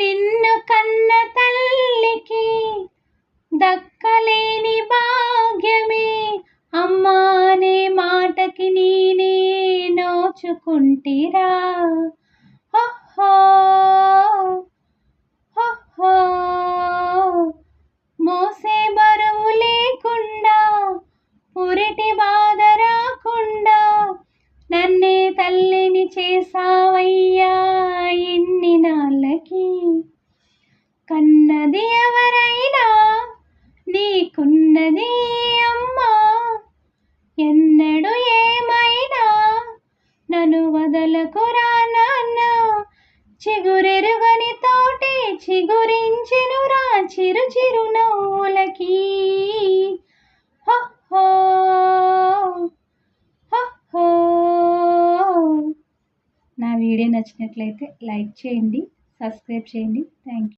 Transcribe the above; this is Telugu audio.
నిన్ను కన్న తల్లికి దక్కలేని భాగ్యమే అమ్మా అనే మాటకి నేనే నోచుకుంటిరా. హో హో మోసే బరువు లేకుండా పురిటి బాధ రాకుండా నన్నే తల్లిని చేసావయ్యా ఇన్ని నాళ్ళకి. కన్నది ఎవరైనా నీకున్నది అమ్మా, ఎన్నడు ఏమైనా నన్ను వదలకురా నాన్న. చిగురెరుగని తోటి చిగురించెనురా చిరు చిరు నవ్వులకి. హో హో. నా వీడియో నచ్చినట్లయితే లైక్ చేయండి, సబ్స్క్రైబ్ చేయండి. Thank you.